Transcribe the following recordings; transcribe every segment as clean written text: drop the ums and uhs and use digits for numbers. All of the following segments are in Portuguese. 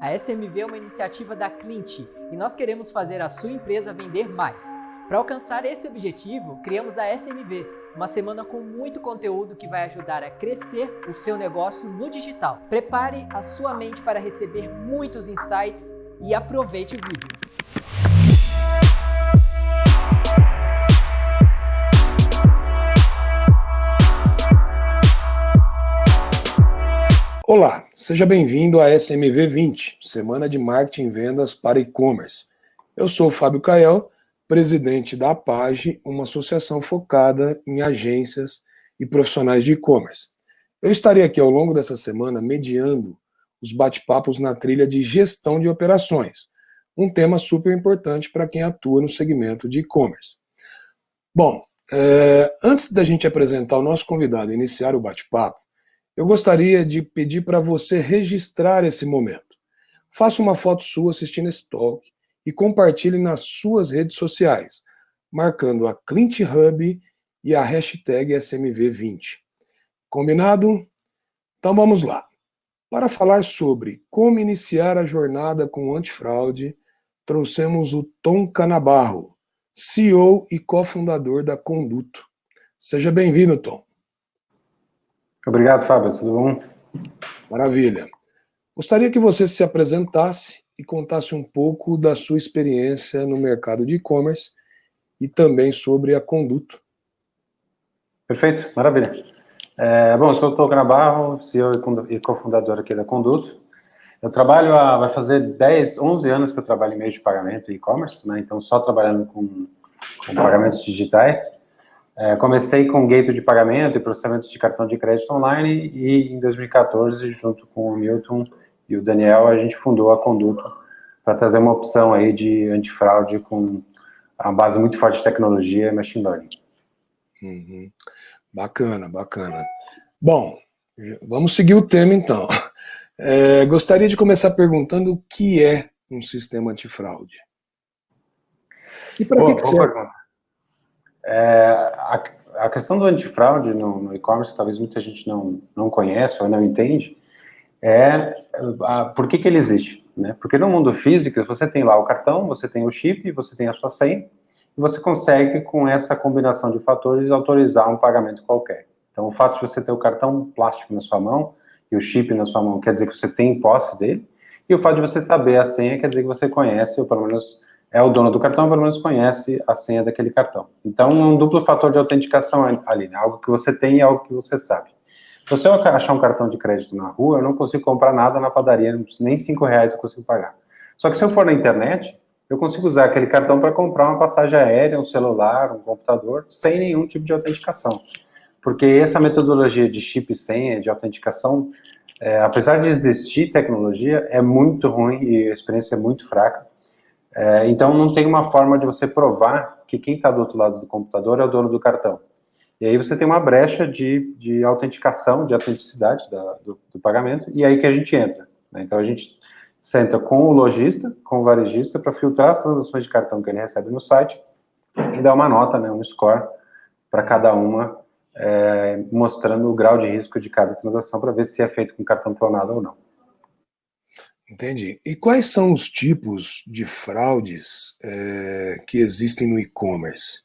A SMV é uma iniciativa da Clint e nós queremos fazer a sua empresa vender mais. Para alcançar esse objetivo, criamos a SMV, uma semana com muito conteúdo que vai ajudar a crescer o seu negócio no digital. Prepare a sua mente para receber muitos insights e aproveite o vídeo. Olá, seja bem-vindo à SMV 20, Semana de Marketing e Vendas para E-Commerce. Eu sou o Fábio Cael, presidente da APAGE, uma associação focada em agências e profissionais de e-commerce. Eu estarei aqui ao longo dessa semana mediando os bate-papos na trilha de gestão de operações, um tema super importante para quem atua no segmento de e-commerce. Bom, antes da gente apresentar o nosso convidado e iniciar o bate-papo, eu gostaria de pedir para você registrar esse momento. Faça uma foto sua assistindo esse talk e compartilhe nas suas redes sociais, marcando a Clint Hub e a hashtag SMV20. Combinado? Então vamos lá. Para falar sobre como iniciar a jornada com antifraude, trouxemos o Tom Canabarro, CEO e cofundador da Conduto. Seja bem-vindo, Tom. Obrigado, Fábio. Tudo bom? Maravilha. Gostaria que você se apresentasse e contasse um pouco da sua experiência no mercado de e-commerce e também sobre a Conduto. Perfeito, maravilha. Bom, eu sou o Tom Canabarro, CEO e cofundador aqui da Conduto. Eu trabalho vai fazer 11 anos que eu trabalho em meio de pagamento e e-commerce, né? Então só trabalhando com pagamentos digitais. Comecei com gateway de pagamento e processamento de cartão de crédito online e em 2014, junto com o Milton e o Daniel, a gente fundou a Conduto para trazer uma opção aí de antifraude com uma base muito forte de tecnologia e machine learning. Uhum. Bacana, bacana. Bom, vamos seguir o tema então. Gostaria de começar perguntando o que é um sistema antifraude. E para que serve? A questão do antifraude no e-commerce, talvez muita gente não conhece ou não entende, por que ele existe, né? Porque no mundo físico, você tem lá o cartão, você tem o chip, você tem a sua senha, e você consegue, com essa combinação de fatores, autorizar um pagamento qualquer. Então, o fato de você ter o cartão plástico na sua mão e o chip na sua mão quer dizer que você tem posse dele, e o fato de você saber a senha quer dizer que você conhece, ou pelo menos é o dono do cartão, pelo menos conhece a senha daquele cartão. Então, um duplo fator de autenticação ali, né? Algo que você tem e algo que você sabe. Se eu achar um cartão de crédito na rua, eu não consigo comprar nada na padaria, nem R$5 eu consigo pagar. Só que se eu for na internet, eu consigo usar aquele cartão para comprar uma passagem aérea, um celular, um computador, sem nenhum tipo de autenticação. Porque essa metodologia de chip e senha, de autenticação, apesar de existir tecnologia, é muito ruim e a experiência é muito fraca. Então, não tem uma forma de você provar que quem está do outro lado do computador é o dono do cartão. E aí você tem uma brecha de autenticação, de autenticidade do pagamento, e aí que a gente entra, né? Então, a gente senta com o lojista, com o varejista, para filtrar as transações de cartão que ele recebe no site e dar uma nota, né, um score para cada uma, mostrando o grau de risco de cada transação para ver se é feito com cartão clonado ou não. Entendi. E quais são os tipos de fraudes que existem no e-commerce?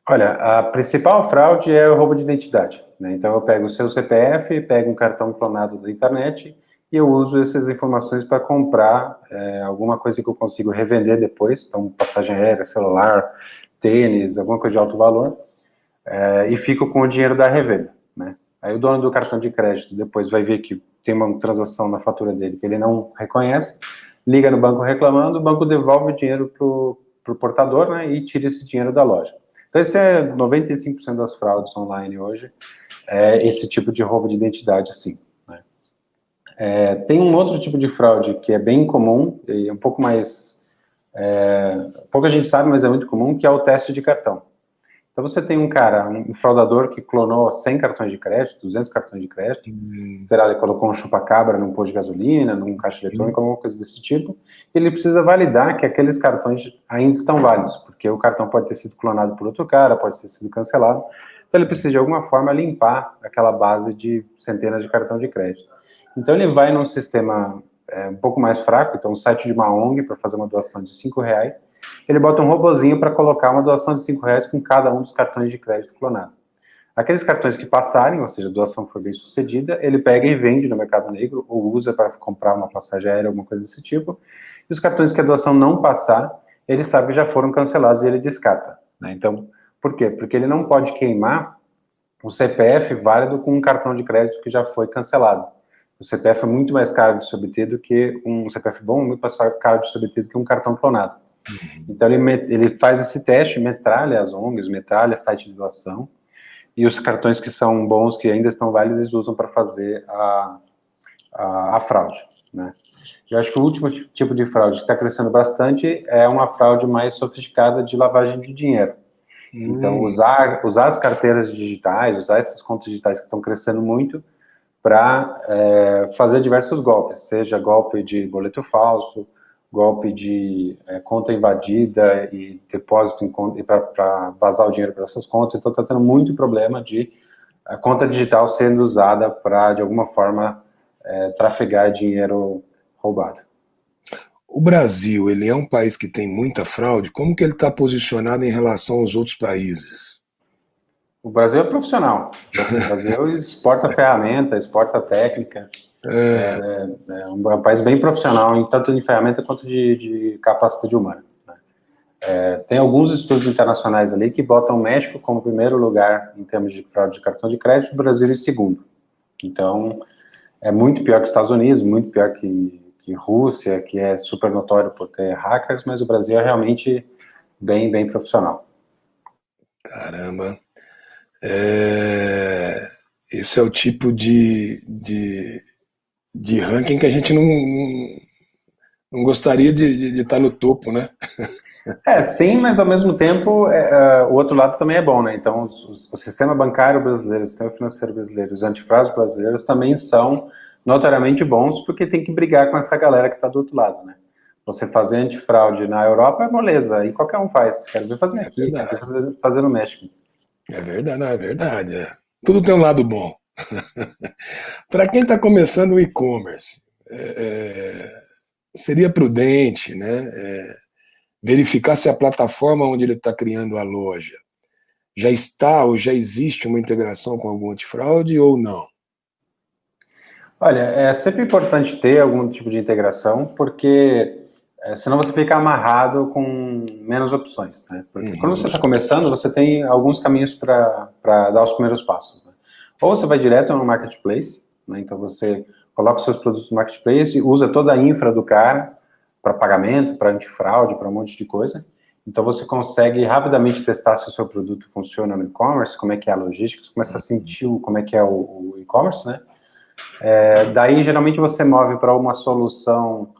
Olha, a principal fraude é o roubo de identidade, né? Então eu pego o seu CPF, pego um cartão clonado da internet e eu uso essas informações para comprar alguma coisa que eu consigo revender depois, então passagem aérea, celular, tênis, alguma coisa de alto valor, e fico com o dinheiro da revenda, né? Aí o dono do cartão de crédito depois vai ver que tem uma transação na fatura dele que ele não reconhece, liga no banco reclamando, o banco devolve o dinheiro pro portador, né, e tira esse dinheiro da loja. Então esse é 95% das fraudes online hoje, esse tipo de roubo de identidade, assim, né? Tem um outro tipo de fraude que é bem comum, e um pouco mais, pouca gente sabe, mas é muito comum, que é o teste de cartão. Então você tem um fraudador que clonou 100 cartões de crédito, 200 cartões de crédito, será, ele colocou um chupa-cabra num posto de gasolina, num caixa eletrônico, alguma coisa desse tipo, e ele precisa validar que aqueles cartões ainda estão válidos, porque o cartão pode ter sido clonado por outro cara, pode ter sido cancelado, então ele precisa de alguma forma limpar aquela base de centenas de cartão de crédito. Então ele vai num sistema um pouco mais fraco, então um site de uma ONG para fazer uma doação de R$5, ele bota um robozinho para colocar uma doação de R$5 com cada um dos cartões de crédito clonado. Aqueles cartões que passarem, ou seja, a doação for bem sucedida, ele pega e vende no mercado negro, ou usa para comprar uma passagem aérea, alguma coisa desse tipo. E os cartões que a doação não passar, ele sabe que já foram cancelados e ele descarta, né? Então, por quê? Porque ele não pode queimar o CPF válido com um cartão de crédito que já foi cancelado. O CPF é muito mais caro de se obter do que um CPF bom, muito mais caro de se obter do que um cartão clonado. Então, ele faz esse teste, metralha as ONGs, metralha site de doação, e os cartões que são bons, que ainda estão válidos, eles usam para fazer a fraude, né? Eu acho que o último tipo de fraude que está crescendo bastante é uma fraude mais sofisticada de lavagem de dinheiro. Então, usar as carteiras digitais, usar essas contas digitais que estão crescendo muito para fazer diversos golpes, seja golpe de boleto falso, golpe de conta invadida e depósito em conta, para vazar o dinheiro para essas contas. Então está tendo muito problema de a conta digital sendo usada para, de alguma forma, trafegar dinheiro roubado. O Brasil, ele é um país que tem muita fraude. Como que ele está posicionado em relação aos outros países? O Brasil é profissional. O Brasil exporta ferramenta, exporta técnica. É um país bem profissional, tanto em ferramenta quanto de capacidade humana, né? Tem alguns estudos internacionais ali que botam o México como primeiro lugar em termos de fraude de cartão de crédito, o Brasil em segundo. Então, é muito pior que os Estados Unidos, muito pior que Rússia, que é super notório por ter hackers, mas o Brasil é realmente bem, bem profissional. Caramba. Esse é o tipo de ranking que a gente não gostaria de estar no topo, né? Sim, mas ao mesmo tempo, o outro lado também é bom, né? Então, o sistema bancário brasileiro, o sistema financeiro brasileiro, os antifraudes brasileiros também são notoriamente bons, porque tem que brigar com essa galera que está do outro lado, né? Você fazer antifraude na Europa é moleza, e qualquer um faz. Quero ver fazer aqui, quero ver fazer no México. É verdade, não, é verdade. Tudo tem um lado bom. Para quem está começando o e-commerce, seria prudente, né, verificar se a plataforma onde ele está criando a loja já está ou já existe uma integração com algum antifraude ou não? Olha, é sempre importante ter algum tipo de integração, porque senão você fica amarrado com menos opções, né? Porque quando você está começando, você tem alguns caminhos para dar os primeiros passos, né? Ou você vai direto no marketplace, né? Então você coloca os seus produtos no marketplace, usa toda a infra do cara para pagamento, para antifraude, para um monte de coisa. Então você consegue rapidamente testar se o seu produto funciona no e-commerce, como é que é a logística, você começa a sentir como é que é o e-commerce, né? Daí, geralmente, você move para uma solução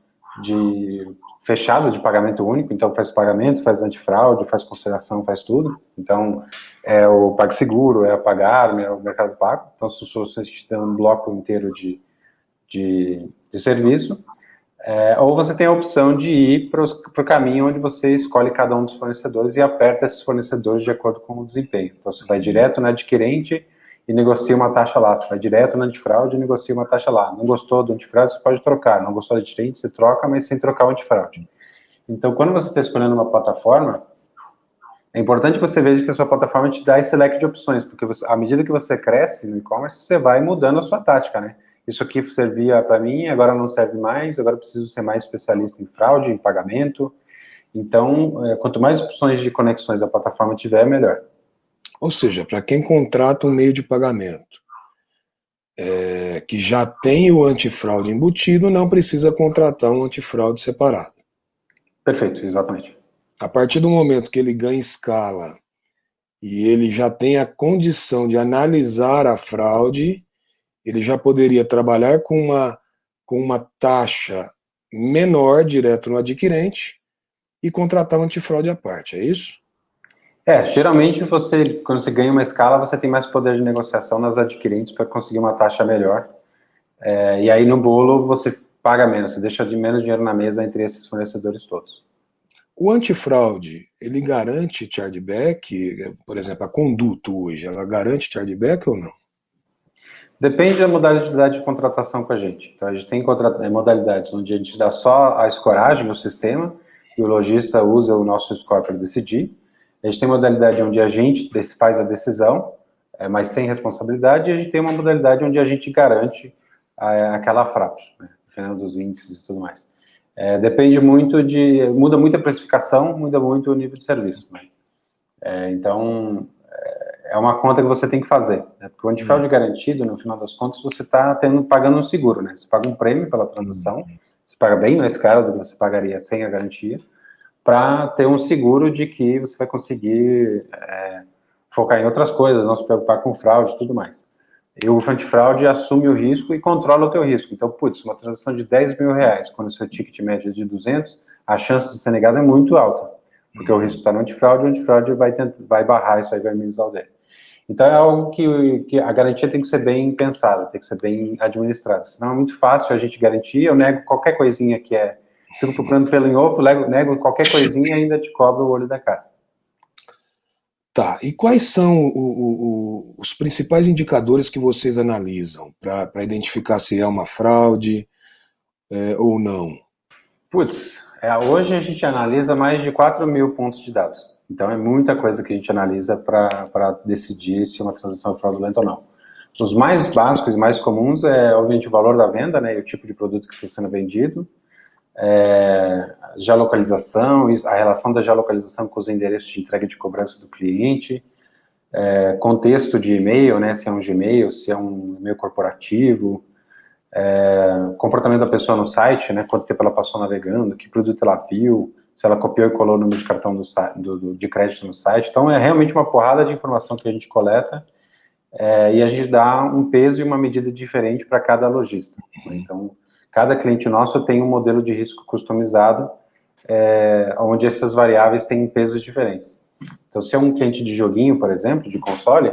fechada, de pagamento único, então faz pagamento, faz antifraude, faz conciliação, faz tudo. Então, é o PagSeguro, é a Pagar, é o Mercado Pago. Então, são soluções que te dão um bloco inteiro de serviço. Ou você tem a opção de ir para o caminho onde você escolhe cada um dos fornecedores e aperta esses fornecedores de acordo com o desempenho. Então, você vai direto no adquirente e negocia uma taxa lá. Você vai direto no antifraude e negocia uma taxa lá. Não gostou do antifraude, você pode trocar. Não gostou do adquirente, você troca, mas sem trocar o antifraude. Então, quando você está escolhendo uma plataforma, é importante que você veja que a sua plataforma te dá esse leque de opções, porque à medida que você cresce no e-commerce, você vai mudando a sua tática, né? Isso aqui servia para mim, agora não serve mais, agora eu preciso ser mais especialista em fraude, em pagamento. Então, quanto mais opções de conexões a plataforma tiver, melhor. Ou seja, para quem contrata um meio de pagamento que já tem o antifraude embutido, não precisa contratar um antifraude separado. Perfeito, exatamente. A partir do momento que ele ganha escala e ele já tem a condição de analisar a fraude, ele já poderia trabalhar com uma taxa menor direto no adquirente e contratar um antifraude à parte, é isso? Geralmente quando você ganha uma escala, você tem mais poder de negociação nas adquirentes para conseguir uma taxa melhor. E aí no bolo você paga menos, você deixa de menos dinheiro na mesa entre esses fornecedores todos. O antifraude, ele garante chargeback? Por exemplo, a Conduto hoje, ela garante chargeback ou não? Depende da modalidade de contratação com a gente. Então, a gente tem modalidades onde a gente dá só a escoragem, o sistema, e o lojista usa o nosso score para decidir. A gente tem modalidade onde a gente faz a decisão, mas sem responsabilidade, e a gente tem uma modalidade onde a gente garante aquela fraude, né, dependendo dos índices e tudo mais. Depende muito muda muito a precificação, muda muito o nível de serviço, né? Então, é uma conta que você tem que fazer, né? Porque o antifraude garantido, no final das contas, você está pagando um seguro, né? Você paga um prêmio pela transação, você paga bem mais caro do que você pagaria sem a garantia, para ter um seguro de que você vai conseguir focar em outras coisas, não se preocupar com fraude e tudo mais. E o antifraude assume o risco e controla o teu risco. Então, putz, uma transação de 10 mil reais, quando o seu ticket médio é de 200, a chance de ser negado é muito alta, porque o risco está no antifraude, o antifraude vai barrar isso aí, vai minimizar o dele. Então, é algo que a garantia tem que ser bem pensada, tem que ser bem administrada. Senão é muito fácil a gente garantir, eu nego qualquer coisinha fico procurando pelo em ovo, nego qualquer coisinha e ainda te cobro o olho da cara. Tá, e quais são os principais indicadores que vocês analisam para identificar se é uma fraude ou não? Putz, hoje a gente analisa mais de 4 mil pontos de dados. Então é muita coisa que a gente analisa para decidir se uma transação é fraudulenta ou não. Os mais básicos e mais comuns obviamente, o valor da venda, né, e o tipo de produto que está sendo vendido, geolocalização, a relação da geolocalização com os endereços de entrega e de cobrança do cliente, contexto de e-mail, né, se é um Gmail, se é um e-mail corporativo, comportamento da pessoa no site, né, quanto tempo ela passou navegando, que produto ela viu, se ela copiou e colou o número de cartão de crédito no site. Então, é realmente uma porrada de informação que a gente coleta e a gente dá um peso e uma medida diferente para cada lojista. Então, cada cliente nosso tem um modelo de risco customizado, onde essas variáveis têm pesos diferentes. Então, se é um cliente de joguinho, por exemplo, de console,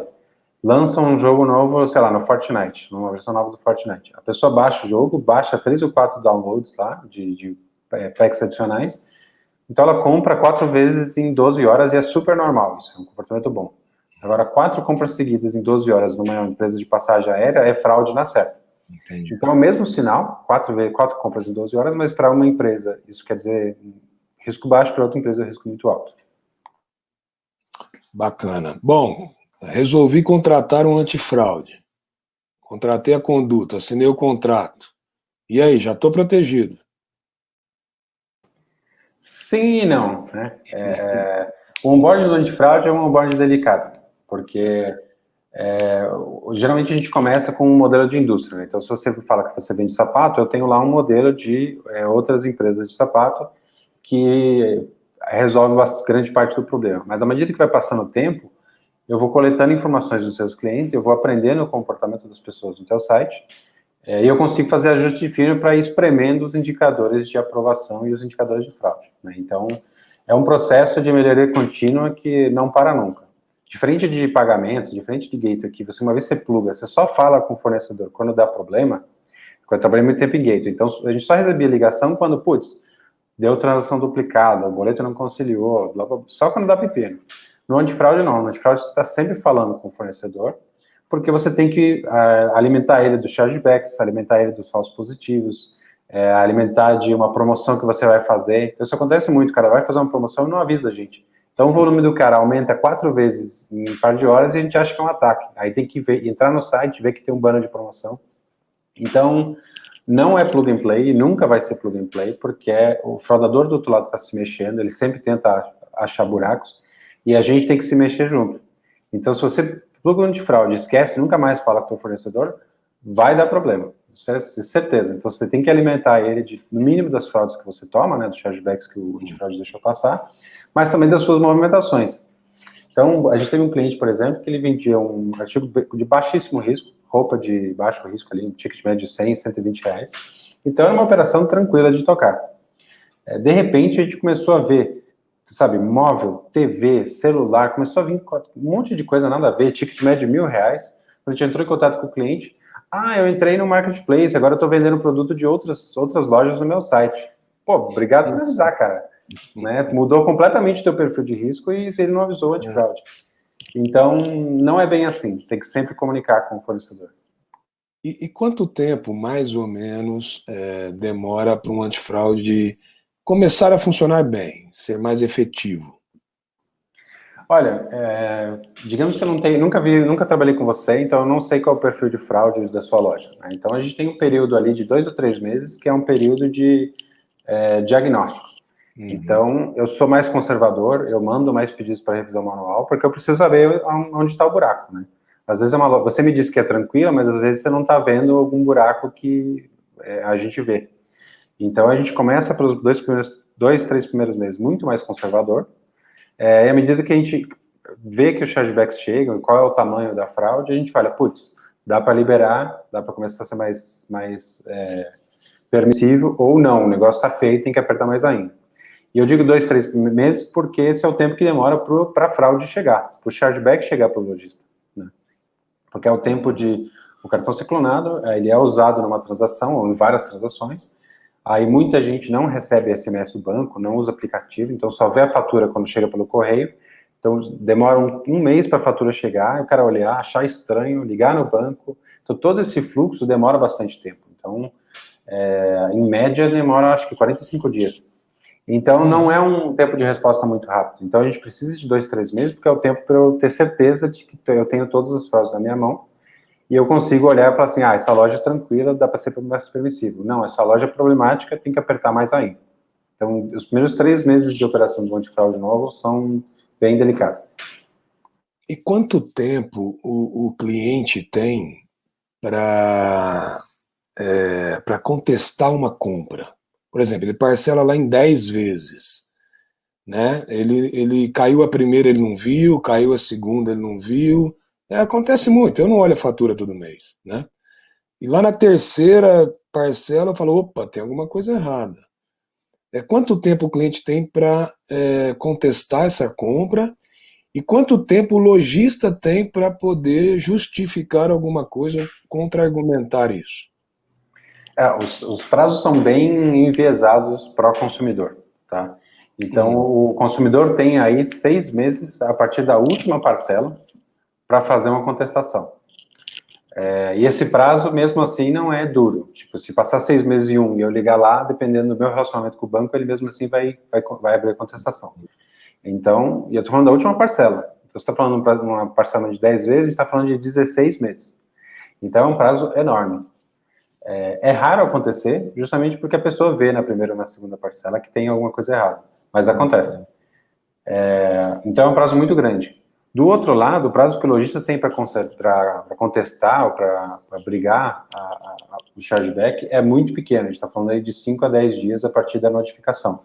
lança um jogo novo, sei lá, no Fortnite, numa versão nova do Fortnite. A pessoa baixa o jogo, baixa 3 ou 4 downloads lá, de packs adicionais, então ela compra 4 vezes em 12 horas e é super normal, isso é um comportamento bom. Agora, 4 compras seguidas em 12 horas numa empresa de passagem aérea é fraude na certa. Entendi. Então, é o mesmo sinal, 4 compras em 12 horas, mas para uma empresa, isso quer dizer risco baixo, para outra empresa, risco muito alto. Bacana. Bom, resolvi contratar um antifraude. Contratei a conduta, assinei o contrato. E aí, já estou protegido? Sim e não, né? O onboarding do antifraude é um onboarding delicado, porque geralmente a gente começa com um modelo de indústria, né? Então, se você fala que você vende sapato, eu tenho lá um modelo de outras empresas de sapato que resolve grande parte do problema. Mas à medida que vai passando o tempo, eu vou coletando informações dos seus clientes, eu vou aprendendo o comportamento das pessoas no teu site, e eu consigo fazer ajuste de fino para ir espremendo os indicadores de aprovação e os indicadores de fraude, né? Então, é um processo de melhoria contínua que não para nunca. Diferente de pagamento, diferente de gateway, que uma vez você pluga, você só fala com o fornecedor quando dá problema. Eu trabalhei muito tempo em gateway, então a gente só recebia ligação quando, putz, deu transação duplicada, o boleto não conciliou, blá, blá, só quando dá pepino. No antifraude não, no antifraude você está sempre falando com o fornecedor, porque você tem que alimentar ele dos chargebacks, alimentar ele dos falsos positivos, alimentar de uma promoção que você vai fazer. Então isso acontece muito, o cara vai fazer uma promoção e não avisa a gente. Então o volume do cara aumenta 4 vezes em um par de horas e a gente acha que é um ataque. Aí tem que entrar no site, ver que tem um banner de promoção. Então, não é plug and play, nunca vai ser plug and play, porque o fraudador do outro lado está se mexendo, ele sempre tenta achar buracos, e a gente tem que se mexer junto. Então, se você pluga um antifraude, esquece, nunca mais fala com o fornecedor, vai dar problema, isso é certeza. Então, você tem que alimentar ele no mínimo das fraudes que você toma, né, dos chargebacks que o antifraude deixou passar, mas também das suas movimentações. Então, a gente teve um cliente, por exemplo, que ele vendia um artigo de baixíssimo risco, roupa de baixo risco ali, um ticket médio de 100, 120 reais. Então, era uma operação tranquila de tocar. De repente, a gente começou a ver, sabe, móvel, TV, celular, começou a vir um monte de coisa nada a ver, ticket médio de R$1.000. A gente entrou em contato com o cliente, eu entrei no marketplace, agora eu estou vendendo produto de outras lojas no meu site. Pô, obrigado por avisar, cara. Né? Mudou completamente o teu perfil de risco e ele não avisou o antifraude. Então, não é bem assim. Tem que sempre comunicar com o fornecedor. E quanto tempo, mais ou menos, demora para um antifraude começar a funcionar bem, ser mais efetivo? Olha, digamos que eu não tenho, nunca trabalhei com você, então eu não sei qual é o perfil de fraude da sua loja, né? Então a gente tem um período ali de 2 ou 3 meses, que é um período de diagnóstico. Uhum. Então, eu sou mais conservador, eu mando mais pedidos para revisão manual, porque eu preciso saber onde está o buraco, né? Às vezes você me diz que é tranquila, mas às vezes você não está vendo algum buraco que a gente vê. Então, a gente começa pelos 3 primeiros meses muito mais conservador, e à medida que a gente vê que os chargebacks chegam, qual é o tamanho da fraude, a gente olha, putz, dá para liberar, dá para começar a ser mais permissível, ou não, o negócio está feio, tem que apertar mais ainda. E eu digo 2, 3 meses porque esse é o tempo que demora para a fraude chegar, para o chargeback chegar para o lojista, né? Porque é o tempo de o cartão ser clonado, ele é usado numa transação ou em várias transações, aí muita gente não recebe SMS do banco, não usa aplicativo, então só vê a fatura quando chega pelo correio, então demora um mês para a fatura chegar, o cara olhar, achar estranho, ligar no banco, então todo esse fluxo demora bastante tempo, então em média demora acho que 45 dias. Então, não é um tempo de resposta muito rápido. Então, a gente precisa de 2, 3 meses, porque é o tempo para eu ter certeza de que eu tenho todas as fraudes na minha mão e eu consigo olhar e falar assim, essa loja é tranquila, dá para ser mais permissivo. Não, essa loja é problemática, tem que apertar mais ainda. Então, os primeiros 3 meses de operação do antifraude novo são bem delicados. E quanto tempo o cliente tem para contestar uma compra? Por exemplo, ele parcela lá em 10 vezes, né? Ele caiu a primeira, ele não viu, caiu a segunda, ele não viu. Acontece muito, eu não olho a fatura todo mês, né? E lá na terceira parcela, falou, opa, tem alguma coisa errada. Quanto tempo o cliente tem para contestar essa compra e quanto tempo o lojista tem para poder justificar alguma coisa, contra-argumentar isso? Os prazos são bem enviesados para o consumidor, tá? Então, o consumidor tem aí 6 meses a partir da última parcela para fazer uma contestação. E esse prazo, mesmo assim, não é duro. Tipo, se passar 6 meses e eu ligar lá, dependendo do meu relacionamento com o banco, ele mesmo assim vai abrir a contestação. Então, e eu estou falando da última parcela. Então, você está falando de uma parcela de 10 vezes, está falando de 16 meses. Então, é um prazo enorme. É raro acontecer, justamente porque a pessoa vê na primeira ou na segunda parcela que tem alguma coisa errada. Mas acontece. Então, é um prazo muito grande. Do outro lado, o prazo que o lojista tem para contestar ou para brigar o chargeback é muito pequeno. A gente está falando aí de 5 a 10 dias a partir da notificação.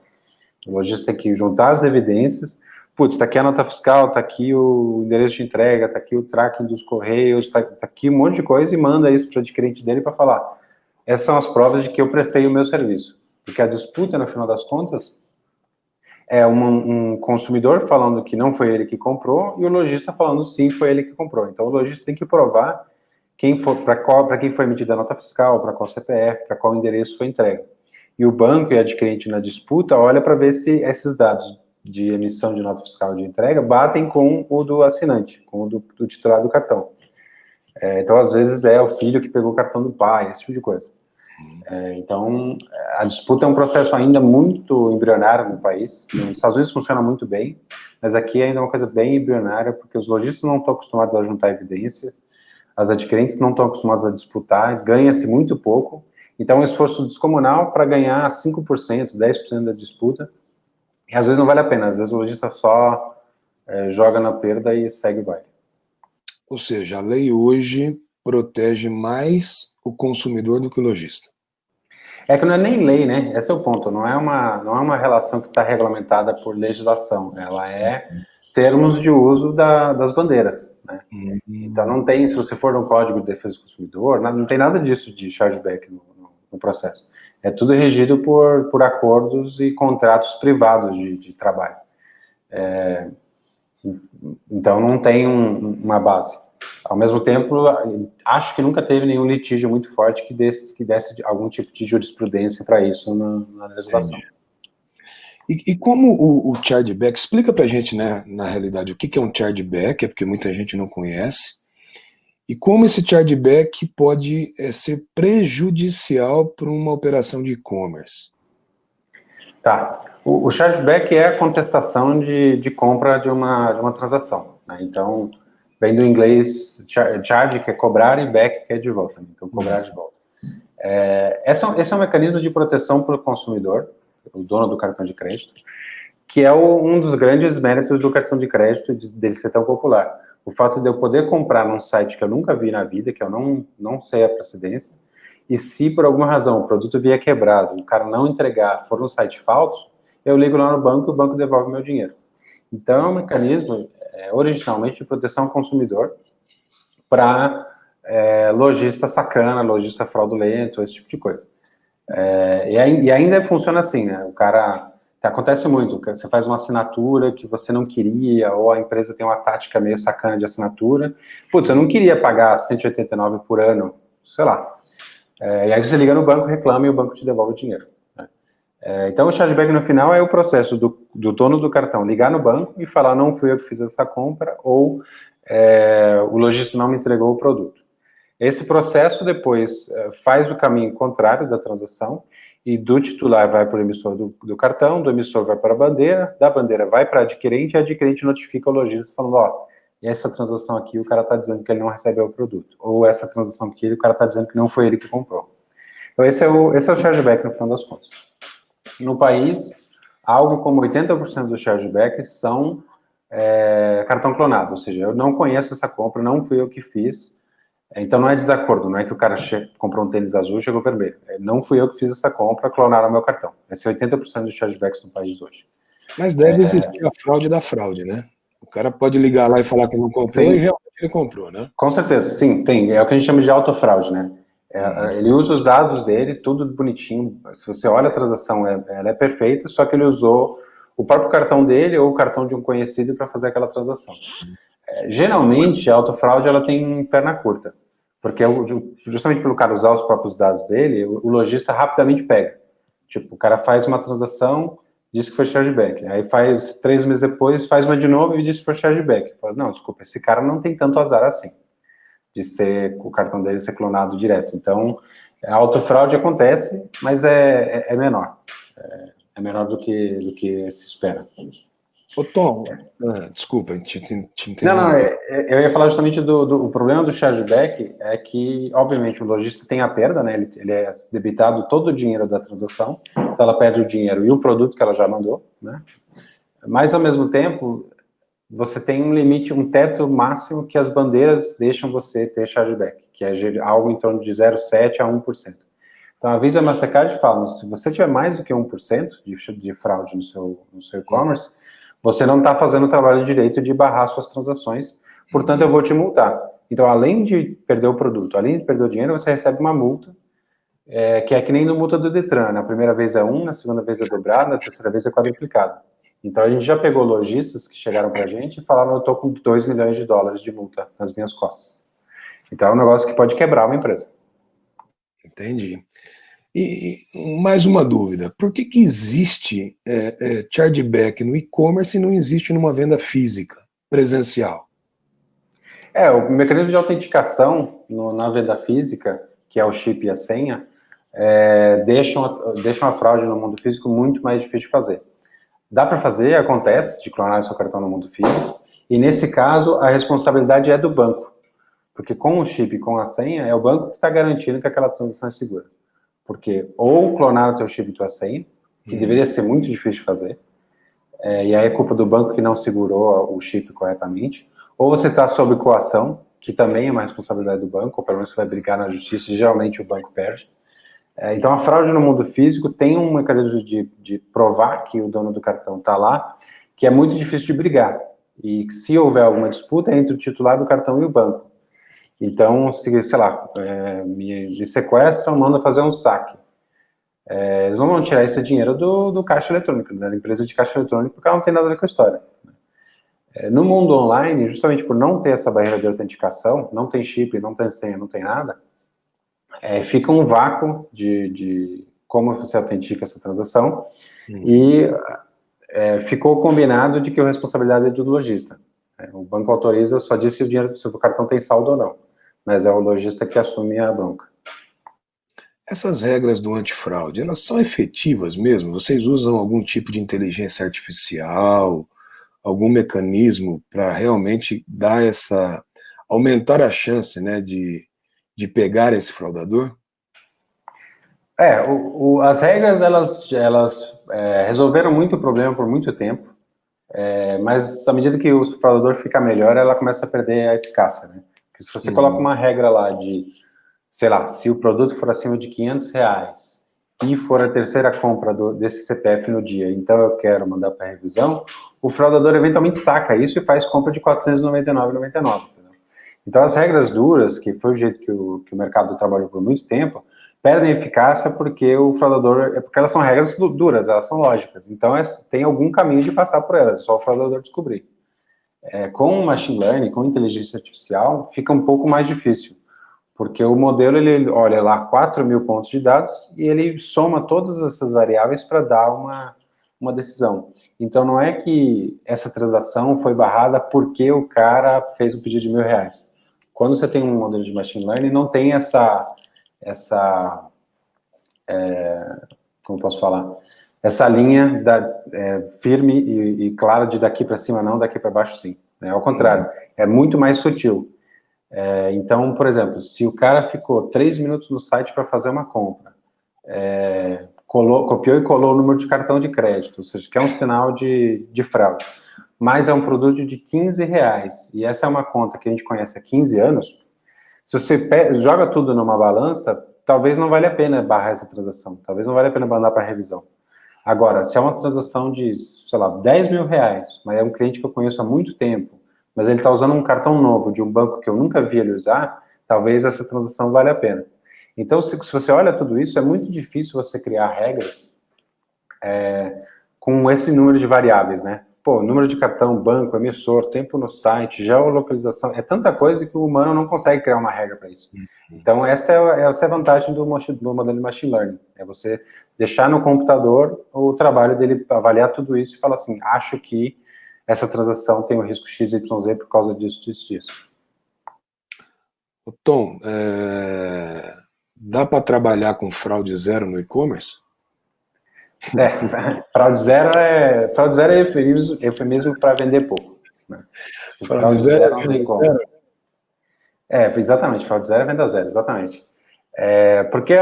O lojista tem que juntar as evidências. Putz, está aqui a nota fiscal, está aqui o endereço de entrega, está aqui o tracking dos correios, está aqui um monte de coisa e manda isso para o adquirente dele para falar. Essas são as provas de que eu prestei o meu serviço. Porque a disputa, no final das contas, é um consumidor falando que não foi ele que comprou e o lojista falando sim, foi ele que comprou. Então, o lojista tem que provar para quem foi emitida a nota fiscal, para qual CPF, para qual endereço foi entregue. E o banco e o adquirente na disputa olha para ver se esses dados de emissão de nota fiscal de entrega batem com o do assinante, com o do titular do cartão. Então, às vezes, é o filho que pegou o cartão do pai, esse tipo de coisa. Então, a disputa é um processo ainda muito embrionário no país. Nos Estados Unidos funciona muito bem, mas aqui ainda é uma coisa bem embrionária, porque os lojistas não estão acostumados a juntar evidência, as adquirentes não estão acostumadas a disputar, ganha-se muito pouco. Então, é um esforço descomunal para ganhar 5%, 10% da disputa, e às vezes não vale a pena, às vezes o lojista só joga na perda e segue o baile. Ou seja, a lei hoje protege mais o consumidor do que o lojista. É que não é nem lei, né? Esse é o ponto. Não é uma relação que está regulamentada por legislação. Ela é termos de uso das bandeiras, né? Então não tem, se você for no Código de Defesa do Consumidor, não tem nada disso de chargeback no processo. É tudo regido por acordos e contratos privados de trabalho. Então não tem uma base. Ao mesmo tempo, acho que nunca teve nenhum litígio muito forte que desse algum tipo de jurisprudência para isso na legislação. E como o chargeback, explica para a gente, né, na realidade, o que é um chargeback, porque muita gente não conhece, E como esse chargeback pode ser prejudicial para uma operação de e-commerce? Tá. O chargeback é a contestação de compra de uma transação, né? Então, vem do inglês charge, que é cobrar, e back, que é de volta, né? Então, cobrar de volta. Esse é um mecanismo de proteção para o consumidor, o dono do cartão de crédito, que é um dos grandes méritos do cartão de crédito, dele ser tão popular. O fato de eu poder comprar num site que eu nunca vi na vida, que eu não sei a procedência, e se por alguma razão o produto vier quebrado, o cara não entregar, for um site falso, eu ligo lá no banco e o banco devolve meu dinheiro. Então, é um mecanismo, originalmente, de proteção ao consumidor para lojista sacana, lojista fraudulento, esse tipo de coisa. E ainda funciona assim, né? O cara... Acontece muito, você faz uma assinatura que você não queria, ou a empresa tem uma tática meio sacana de assinatura. Putz, eu não queria pagar 189 por ano, sei lá. E aí você liga no banco, reclama e o banco te devolve o dinheiro. Então o chargeback no final é o processo do dono do cartão ligar no banco e falar: não fui eu que fiz essa compra, ou o lojista não me entregou o produto. Esse processo depois faz o caminho contrário da transação, e do titular vai para o emissor do cartão, do emissor vai para a bandeira, da bandeira vai para a adquirente, e a adquirente notifica o lojista falando: ó, essa transação aqui o cara está dizendo que ele não recebeu o produto, ou essa transação aqui o cara está dizendo que não foi ele que comprou. Então esse é o chargeback no final das contas. No país, algo como 80% dos chargebacks são cartão clonado, ou seja, eu não conheço essa compra, não fui eu que fiz. Então não é desacordo, não é que o cara comprou um tênis azul e chegou vermelho. Não fui eu que fiz essa compra, clonaram meu cartão. Esse é 80% dos chargebacks no país hoje. Mas deve existir a fraude da fraude, né? O cara pode ligar lá e falar que não comprou, sim, e realmente ele comprou, né? Com certeza, sim, tem. É o que a gente chama de autofraude, né? Ele usa os dados dele, tudo bonitinho. Se você olha a transação, ela é perfeita, só que ele usou o próprio cartão dele ou o cartão de um conhecido para fazer aquela transação. Geralmente, a autofraude ela tem perna curta, porque justamente pelo cara usar os próprios dados dele, o lojista rapidamente pega. Tipo, o cara faz uma transação, diz que foi chargeback, aí faz 3 meses depois, faz uma de novo e diz que foi chargeback. Fala: não, desculpa, esse cara não tem tanto azar assim, de ser o cartão dele ser clonado direto. Então, a autofraude acontece, mas é menor. É menor do que se espera. Ô Tom, desculpa, te interrompi. Não, eu ia falar justamente o problema do chargeback é que, obviamente, o lojista tem a perda, né? Ele é debitado todo o dinheiro da transação, então ela perde o dinheiro e o produto que ela já mandou, né? Mas, ao mesmo tempo, você tem um limite, um teto máximo que as bandeiras deixam você ter chargeback, que é algo em torno de 0,7% a 1%. Então, a Visa e a Mastercard falam: se você tiver mais do que 1% de fraude no seu e-commerce, você não está fazendo o trabalho direito de barrar suas transações, portanto, eu vou te multar. Então, além de perder o produto, além de perder o dinheiro, você recebe uma multa, que é que nem no multa do Detran. Na primeira vez é 1, na segunda vez é dobrado, na terceira vez é quadruplicado. Então, a gente já pegou lojistas que chegaram para a gente e falaram: eu estou com 2 milhões de dólares de multa nas minhas costas. Então, é um negócio que pode quebrar uma empresa. Entendi. E mais uma dúvida: por que existe chargeback no e-commerce e não existe numa venda física, presencial? O mecanismo de autenticação na venda física, que é o chip e a senha, deixam a fraude no mundo físico muito mais difícil de fazer. Dá para fazer, acontece, de clonar seu cartão no mundo físico, e nesse caso a responsabilidade é do banco, porque com o chip e com a senha é o banco que está garantindo que aquela transação é segura. Porque ou clonaram o teu chip e tua senha, que deveria ser muito difícil de fazer, e aí é culpa do banco que não segurou o chip corretamente, ou você está sob coação, que também é uma responsabilidade do banco, ou pelo menos você vai brigar na justiça e geralmente o banco perde. Então a fraude no mundo físico tem um mecanismo de provar que o dono do cartão está lá, que é muito difícil de brigar. E se houver alguma disputa, é entre o titular do cartão e o banco. Então, se, sei lá, me sequestram, mandam fazer um saque. Eles não vão tirar esse dinheiro do caixa eletrônico, da empresa de caixa eletrônico, porque ela não tem nada a ver com a história. No mundo online, justamente por não ter essa barreira de autenticação, não tem chip, não tem senha, não tem nada, fica um vácuo de como você autentica essa transação, e ficou combinado de que a responsabilidade é do lojista. O banco autoriza, só diz se o dinheiro do seu cartão tem saldo ou não. mas é o lojista que assume a bronca. Essas regras do antifraude, elas são efetivas mesmo? Vocês usam algum tipo de inteligência artificial, algum mecanismo para realmente dar aumentar a chance, né, de pegar esse fraudador? As regras, elas resolveram muito o problema por muito tempo, mas à medida que o fraudador fica melhor, ela começa a perder a eficácia, né? Porque se você coloca uma regra lá de, sei lá, se o produto for acima de R$ 500 e for a terceira compra desse CPF no dia, então eu quero mandar para revisão, o fraudador eventualmente saca isso e faz compra de R$ 499,99. Então as regras duras, que foi o jeito que o mercado trabalhou por muito tempo, perdem eficácia porque o fraudador, porque elas são regras duras, elas são lógicas, então tem algum caminho de passar por elas, só o fraudador descobrir. Com machine learning, com inteligência artificial, fica um pouco mais difícil, porque o modelo, ele olha lá 4.000 pontos de dados e ele soma todas essas variáveis para dar uma decisão. Então, não é que essa transação foi barrada porque o cara fez um pedido de R$ 1.000. Quando você tem um modelo de machine learning, não tem como posso falar? Essa linha firme e clara de daqui para cima não, daqui para baixo sim. Ao contrário, é muito mais sutil. Então, por exemplo, se o cara ficou 3 minutos no site para fazer uma compra, copiou e colou o número de cartão de crédito, ou seja, que é um sinal de fraude, mas é um produto de R$ 15, e essa é uma conta que a gente conhece há 15 anos, se você joga tudo numa balança, talvez não valha a pena barrar essa transação, talvez não valha a pena mandar para revisão. Agora, se é uma transação de, sei lá, R$ 10.000, mas é um cliente que eu conheço há muito tempo, mas ele está usando um cartão novo de um banco que eu nunca vi ele usar, talvez essa transação valha a pena. Então, se você olha tudo isso, é muito difícil você criar regras com esse número de variáveis, né? Pô, número de cartão, banco, emissor, tempo no site, geolocalização, é tanta coisa que o humano não consegue criar uma regra para isso. Então, essa é a vantagem do modelo de machine learning, é você deixar no computador o trabalho dele avaliar tudo isso e falar assim, acho que essa transação tem o risco XYZ por causa disso, disso, disso. Tom, dá para trabalhar com fraude zero no e-commerce? Fraude zero é eufemismo para vender pouco. Né? Fraude zero não tem como. Exatamente, fraude zero é venda zero, exatamente. Porque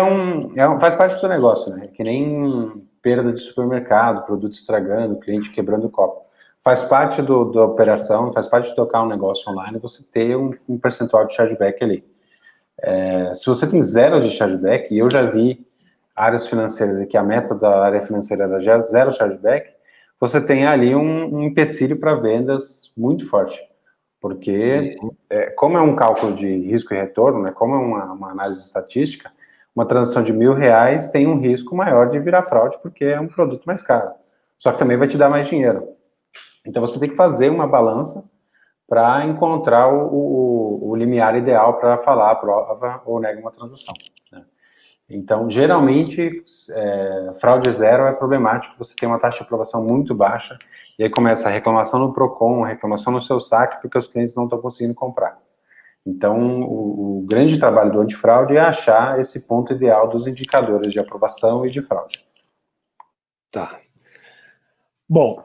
faz parte do seu negócio, né? Que nem perda de supermercado, produto estragando, cliente quebrando o copo. Faz parte da operação, faz parte de tocar um negócio online, você ter um percentual de chargeback ali. Se você tem zero de chargeback, e eu já vi áreas financeiras e que a meta da área financeira era zero chargeback, você tem ali um empecilho para vendas muito forte. Porque, como é um cálculo de risco e retorno, né, como é uma análise estatística, uma transação de R$ 1.000 tem um risco maior de virar fraude, porque é um produto mais caro. Só que também vai te dar mais dinheiro. Então, você tem que fazer uma balança para encontrar o limiar ideal para falar aprova ou nega uma transação. Né? Então, geralmente, fraude zero é problemático, você tem uma taxa de aprovação muito baixa, e aí começa a reclamação no PROCON, a reclamação no seu saque, porque os clientes não estão conseguindo comprar. Então, o grande trabalho do antifraude é achar esse ponto ideal dos indicadores de aprovação e de fraude. Tá. Bom,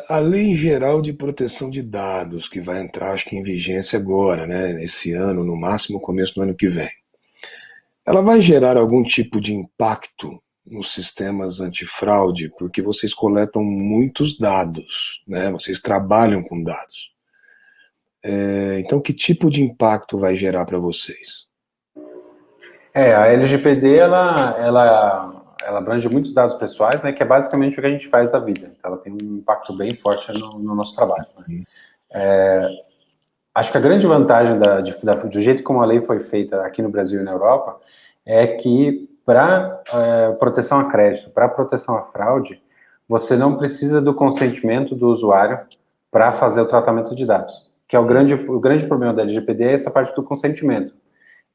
a Lei Geral de Proteção de Dados, que vai entrar, acho que em vigência agora, né, esse ano, no máximo, começo do ano que vem, ela vai gerar algum tipo de impacto nos sistemas antifraude, porque vocês coletam muitos dados, né? Vocês trabalham com dados. Então, que tipo de impacto vai gerar para vocês? A LGPD, ela abrange muitos dados pessoais, né, que é basicamente o que a gente faz da vida. Então, ela tem um impacto bem forte no nosso trabalho. Né? Acho que a grande vantagem do jeito como a lei foi feita aqui no Brasil e na Europa é que para proteção a crédito, para proteção à fraude, você não precisa do consentimento do usuário para fazer o tratamento de dados, que é o grande problema da LGPD, é essa parte do consentimento.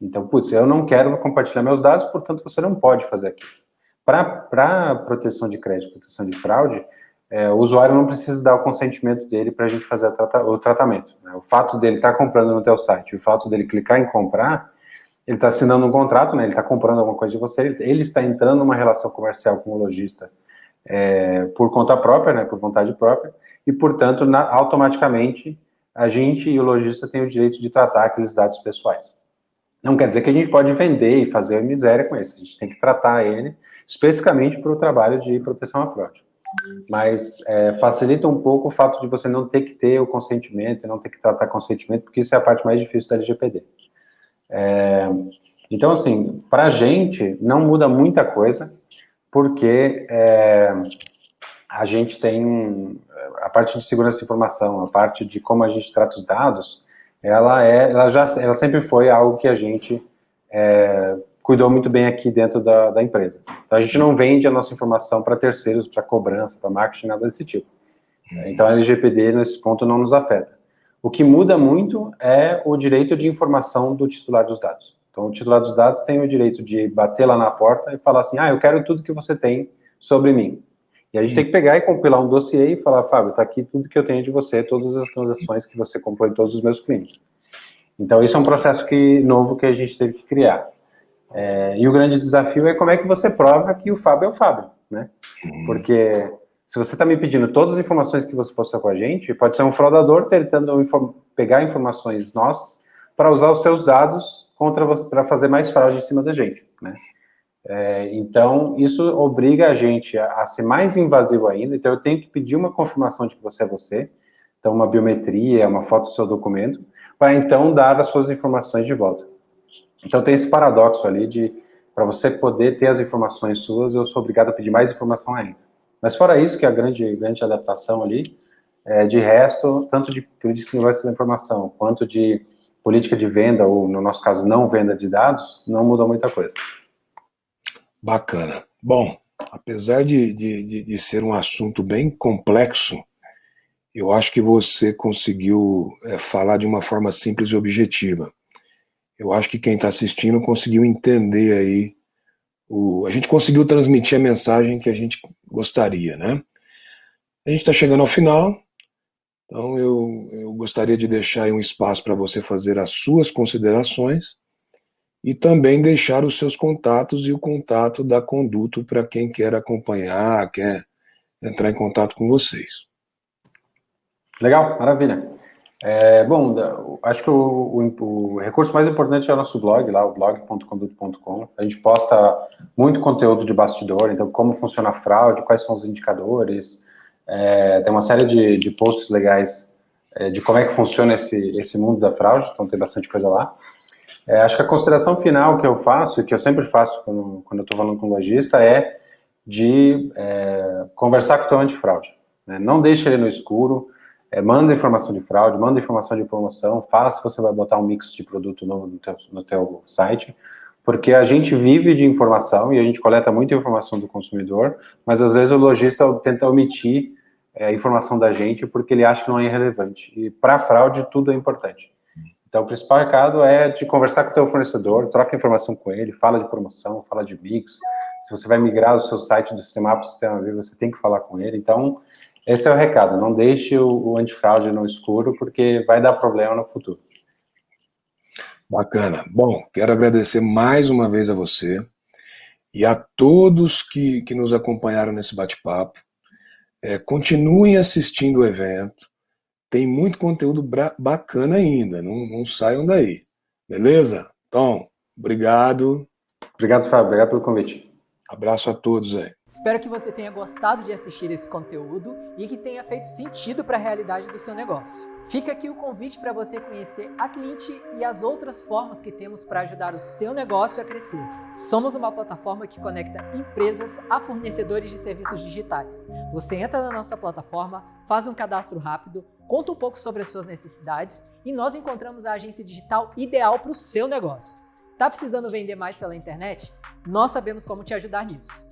Então, putz, eu não quero compartilhar meus dados, portanto, você não pode fazer aquilo. Para proteção de crédito, proteção de fraude, o usuário não precisa dar o consentimento dele para a gente fazer o tratamento, né? O fato dele estar comprando no teu site, o fato dele clicar em comprar, ele está assinando um contrato, né? Ele está comprando alguma coisa de você, ele está entrando numa relação comercial com o lojista por conta própria, né? Por vontade própria, e, portanto, automaticamente, a gente e o lojista têm o direito de tratar aqueles dados pessoais. Não quer dizer que a gente pode vender e fazer miséria com isso, a gente tem que tratar ele especificamente para o trabalho de proteção à fraude. Mas facilita um pouco o fato de você não ter que ter o consentimento e não ter que tratar consentimento, porque isso é a parte mais difícil da LGPD. Então, assim, para a gente não muda muita coisa, porque a gente tem a parte de segurança de informação, a parte de como a gente trata os dados, ela sempre foi algo que a gente cuidou muito bem aqui dentro da empresa. Então, a gente não vende a nossa informação para terceiros, para cobrança, para marketing, nada desse tipo. Então, a LGPD, nesse ponto, não nos afeta. O que muda muito é o direito de informação do titular dos dados. Então, o titular dos dados tem o direito de bater lá na porta e falar assim, eu quero tudo que você tem sobre mim. E a gente tem que pegar e compilar um dossiê e falar, Fábio, está aqui tudo que eu tenho de você, todas as transações que você comprou em todos os meus clientes. Então, isso é um processo novo que a gente teve que criar. E o grande desafio é como é que você prova que o Fábio é o Fábio, né? Porque se você está me pedindo todas as informações que você postou com a gente, pode ser um fraudador tentando pegar informações nossas para usar os seus dados contra você, para fazer mais fraude em cima da gente, né? Então, isso obriga a gente a ser mais invasivo ainda. Então, eu tenho que pedir uma confirmação de que você é você, então uma biometria, uma foto do seu documento, para então dar as suas informações de volta. Então, tem esse paradoxo ali para você poder ter as informações suas, eu sou obrigado a pedir mais informação ainda. Mas fora isso, que é a grande adaptação ali, de resto, tanto de política de segurança da informação, quanto de política de venda, ou no nosso caso, não venda de dados, não muda muita coisa. Bacana. Bom, apesar de ser um assunto bem complexo, eu acho que você conseguiu falar de uma forma simples e objetiva. Eu acho que quem está assistindo conseguiu entender aí, a gente conseguiu transmitir a mensagem que a gente gostaria, né? A gente está chegando ao final, então eu gostaria de deixar aí um espaço para você fazer as suas considerações e também deixar os seus contatos e o contato da Conduto para quem quer acompanhar, quer entrar em contato com vocês. Legal, maravilha. Bom, acho que o recurso mais importante é o nosso blog, lá, o blog.conduto.com. A gente posta muito conteúdo de bastidor, então como funciona a fraude, quais são os indicadores, tem uma série de posts legais de como é que funciona esse mundo da fraude, então tem bastante coisa lá. Acho que a consideração final que eu faço, e que eu sempre faço quando eu estou falando com o lojista, é de conversar com o teu antifraude, né? Não deixe ele no escuro, manda informação de fraude, manda informação de promoção, fala se você vai botar um mix de produto novo no teu site, porque a gente vive de informação e a gente coleta muita informação do consumidor, mas às vezes o lojista tenta omitir a informação da gente porque ele acha que não é relevante. E para fraude tudo é importante. Então, o principal recado é de conversar com o teu fornecedor, troca informação com ele, fala de promoção, fala de mix. Se você vai migrar o seu site do sistema A para o sistema B, você tem que falar com ele. Então, esse é o recado. Não deixe o antifraude no escuro, porque vai dar problema no futuro. Bacana. Bom, quero agradecer mais uma vez a você e a todos que nos acompanharam nesse bate-papo. Continuem assistindo o evento. Tem muito conteúdo bacana ainda, não saiam daí. Beleza? Tom, obrigado. Obrigado, Fábio. Obrigado pelo convite. Abraço a todos aí. Espero que você tenha gostado de assistir esse conteúdo e que tenha feito sentido para a realidade do seu negócio. Fica aqui o convite para você conhecer a Clint e as outras formas que temos para ajudar o seu negócio a crescer. Somos uma plataforma que conecta empresas a fornecedores de serviços digitais. Você entra na nossa plataforma, faz um cadastro rápido, conta um pouco sobre as suas necessidades e nós encontramos a agência digital ideal para o seu negócio. Tá precisando vender mais pela internet? Nós sabemos como te ajudar nisso.